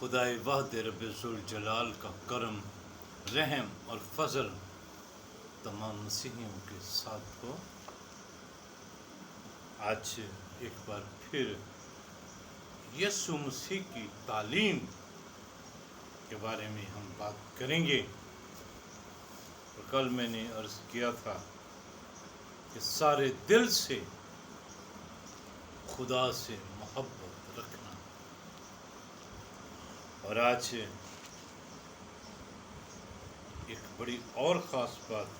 خدائے وحد رب ذوالجلال کا کرم، رحم اور فضل تمام مسیحیوں کے ساتھ ہو۔ آج ایک بار پھر یسوع مسیح کی تعلیم کے بارے میں ہم بات کریں گے۔ اور کل میں نے عرض کیا تھا کہ سارے دل سے خدا سے محبت رکھنا، اور آج ایک بڑی اور خاص بات،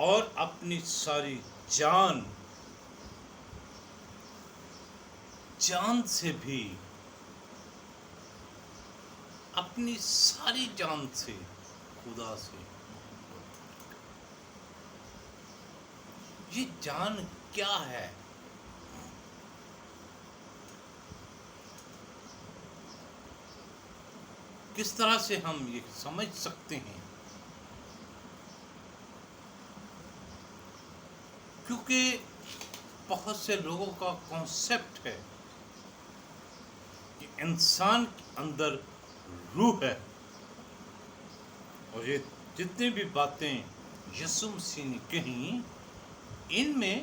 اور اپنی ساری جان سے بھی، اپنی ساری جان سے خدا سے محبت۔ یہ جان کیا ہے؟ کس طرح سے ہم یہ سمجھ سکتے ہیں؟ کیونکہ بہت سے لوگوں کا کانسیپٹ ہے کہ انسان کے اندر روح ہے، اور یہ جتنی بھی باتیں یسوع مسیح نے کہیں، ان میں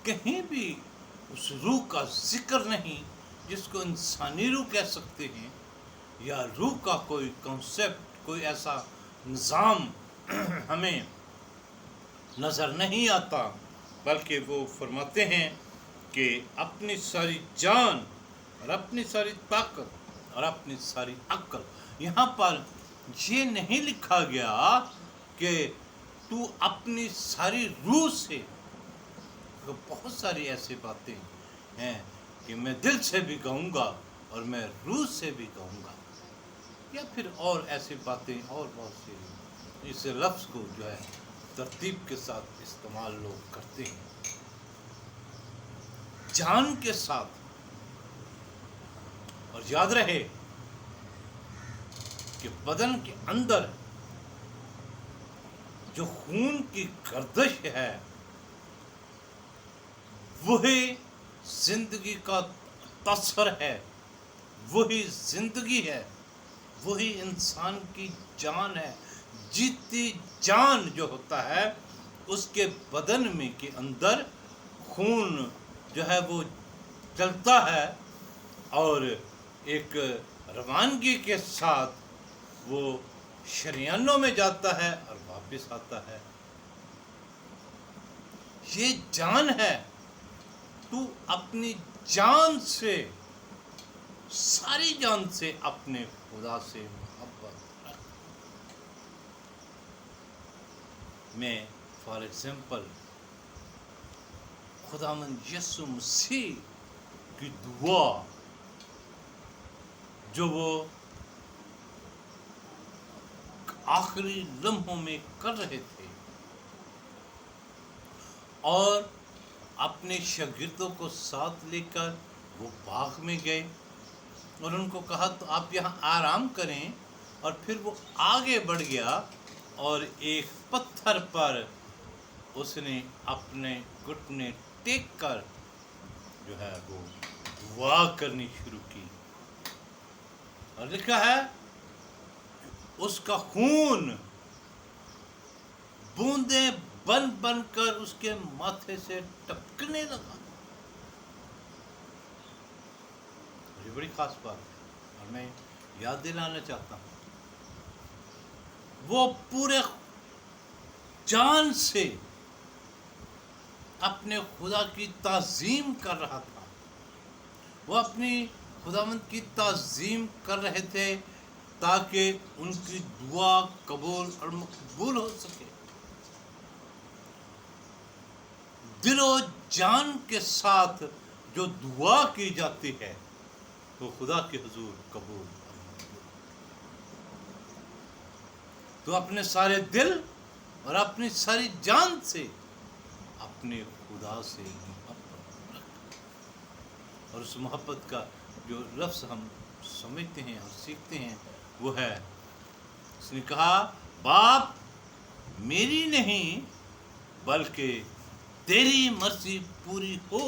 کہیں بھی اس روح کا ذکر نہیں جس کو انسانی روح کہہ سکتے ہیں، یا روح کا کوئی کانسیپٹ، کوئی ایسا نظام ہمیں نظر نہیں آتا، بلکہ وہ فرماتے ہیں کہ اپنی ساری جان اور اپنی ساری طاقت اور اپنی ساری عقل۔ یہاں پر یہ نہیں لکھا گیا کہ تو اپنی ساری روح سے۔ بہت ساری ایسی باتیں ہیں کہ میں دل سے بھی کہوں گا اور میں روح سے بھی کہوں گا، یا پھر اور ایسی باتیں، اور بہت سی اس لفظ کو جو ہے ترتیب کے ساتھ استعمال لوگ کرتے ہیں، جان کے ساتھ۔ اور یاد رہے کہ بدن کے اندر جو خون کی گردش ہے، وہی زندگی کا تصور ہے، وہی زندگی ہے، وہی انسان کی جان ہے۔ جیتی جان جو ہوتا ہے، اس کے بدن میں کے اندر خون جو ہے وہ چلتا ہے، اور ایک روانگی کے ساتھ وہ شریانوں میں جاتا ہے اور واپس آتا ہے۔ یہ جان ہے۔ تو اپنی جان سے، ساری جان سے اپنے خدا سے محبت رکھ۔ میں فار ایگزامپل خداوند یسوع مسیح کی دعا جو وہ آخری لمحوں میں کر رہے تھے، اور اپنے شاگردوں کو ساتھ لے کر وہ باغ میں گئے اور ان کو کہا تو آپ یہاں آرام کریں، اور پھر وہ آگے بڑھ گیا اور ایک پتھر پر اس نے اپنے گھٹنے ٹیک کر جو ہے وہ دعا کرنی شروع کی، اور لکھا ہے اس کا خون بوندیں بن بن کر اس کے ماتھے سے ٹپکنے لگا۔ یہ بڑی خاص بات ہے، اور میں یاد دلانا چاہتا ہوں، وہ پورے جان سے اپنے خدا کی تعظیم کر رہا تھا، وہ اپنی خداوند کی تعظیم کر رہے تھے تاکہ ان کی دعا قبول اور مقبول ہو سکے۔ دل و جان کے ساتھ جو دعا کی جاتی ہے وہ خدا کے حضور قبول اور مقبول۔ تو اپنے سارے دل اور اپنی ساری جان سے اپنے خدا سے محبت رکھ، اور اس محبت کا جو لفظ ہم سمجھتے ہیں اور سیکھتے ہیں وہ ہے، اس نے کہا باپ میری نہیں بلکہ تیری مرضی پوری ہو۔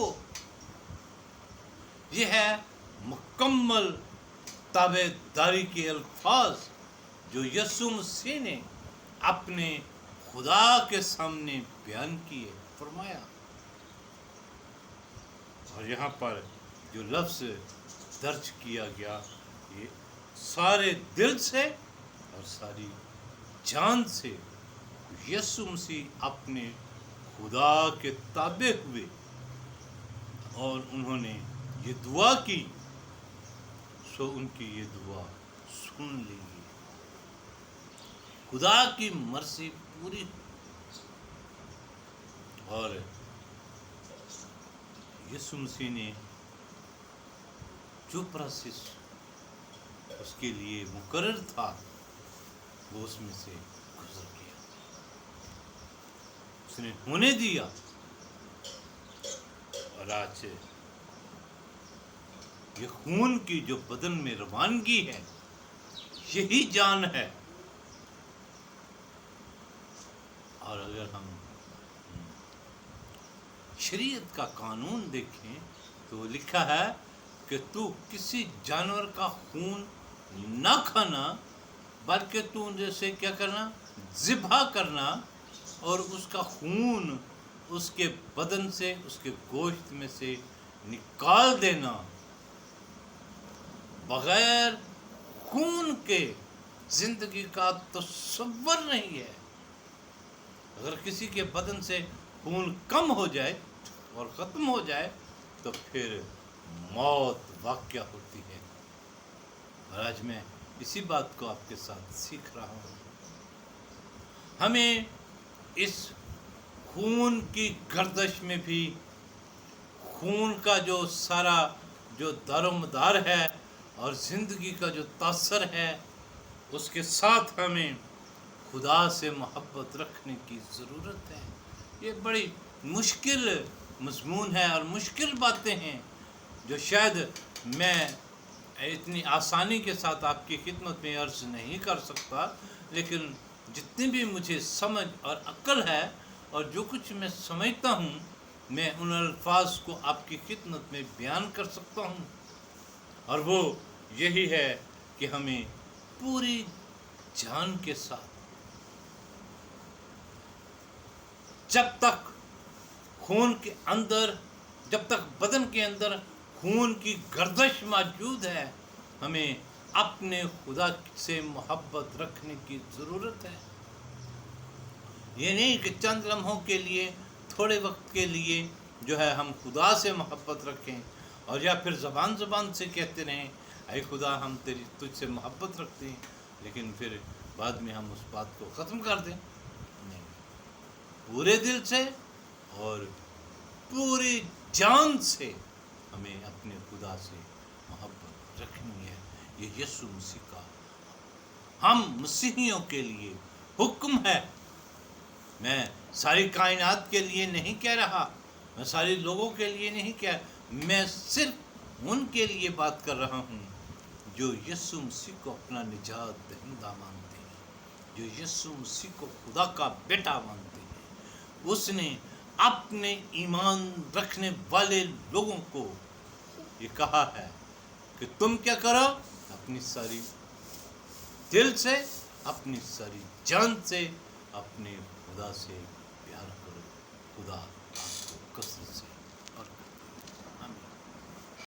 یہ ہے मुकम्मल ताबेदारी के अल्फाज जो यीशु मसीह ने अपने खुदा के सामने बयान किए, फरमाया। और यहाँ पर जो लफ्ज़ दर्ज किया गया, ये सारे दिल से और सारी जान से यीशु मसीह अपने खुदा के ताबे हुए और उन्होंने ये दुआ की, सो उनकी ये दुआ सुन लीजिए। खुदा की मर्जी पूरी और यीशु मसीह ने जो प्रोसेस उसके लिए मुकर्रर था वो उसमें से गुजर गया, उसने होने दिया। और आज ये खून की जो बदन में रवानगी है, यही जान है। और अगर हम शरीयत का कानून देखें तो लिखा है कि तू किसी जानवर का खून ना खाना, बल्कि तू जैसे क्या करना, ज़िबा करना और उसका खून उसके बदन से, उसके गोश्त में से निकाल देना। बगैर खून के जिंदगी का तसव्वुर नहीं है। अगर किसी के बदन से खून कम हो जाए और ख़त्म हो जाए तो फिर मौत वाक़या होती है। और आज मैं इसी बात को आपके साथ सीख रहा हूँ। हमें इस खून की गर्दिश में भी, खून का जो सारा जो दारोमदार है और ज़िंदगी का जो तासर है, उसके साथ हमें खुदा से मोहब्बत रखने की ज़रूरत है। ये बड़ी मुश्किल मज़मून है और मुश्किल बातें हैं जो शायद मैं इतनी आसानी के साथ आपकी खिदमत में अर्ज़ नहीं कर सकता, लेकिन जितनी भी मुझे समझ और अक्ल है और जो कुछ मैं समझता हूँ, मैं उन अल्फाज को आपकी खिदमत में बयान कर सकता हूँ। और वो यही है कि हमें पूरी जान के साथ, जब तक खून के अंदर, जब तक बदन के अंदर खून की गर्दिश मौजूद है, हमें अपने खुदा से मोहब्बत रखने की ज़रूरत है। ये नहीं कि चंद लम्हों के लिए, थोड़े वक्त के लिए जो है हम खुदा से मोहब्बत रखें और या फिर ज़बान से कहते रहें, ऐ खुदा हम तुझसे मोहब्बत रखते हैं, लेकिन फिर बाद में हम उस बात को ख़त्म कर दें। नहीं, पूरे दिल से और पूरी जान से हमें अपने खुदा से मोहब्बत रखनी है। ये यीशु मसीह का हम मसीहियों के लिए हुक्म है। मैं सारी कायनात के लिए नहीं कह रहा, मैं सारे लोगों के लिए नहीं कह, मैं सिर्फ उनके लिए बात कर रहा हूँ जो यीशु मसीह को अपना निजात दहिंदा मानते हैं, जो यीशु मसीह को खुदा का बेटा मानते हैं। उसने अपने ईमान रखने वाले लोगों को ये कहा है कि तुम क्या करो, अपनी सारी दिल से, अपनी सारी जान से अपने खुदा से प्यार करो। खुदा आपको कसम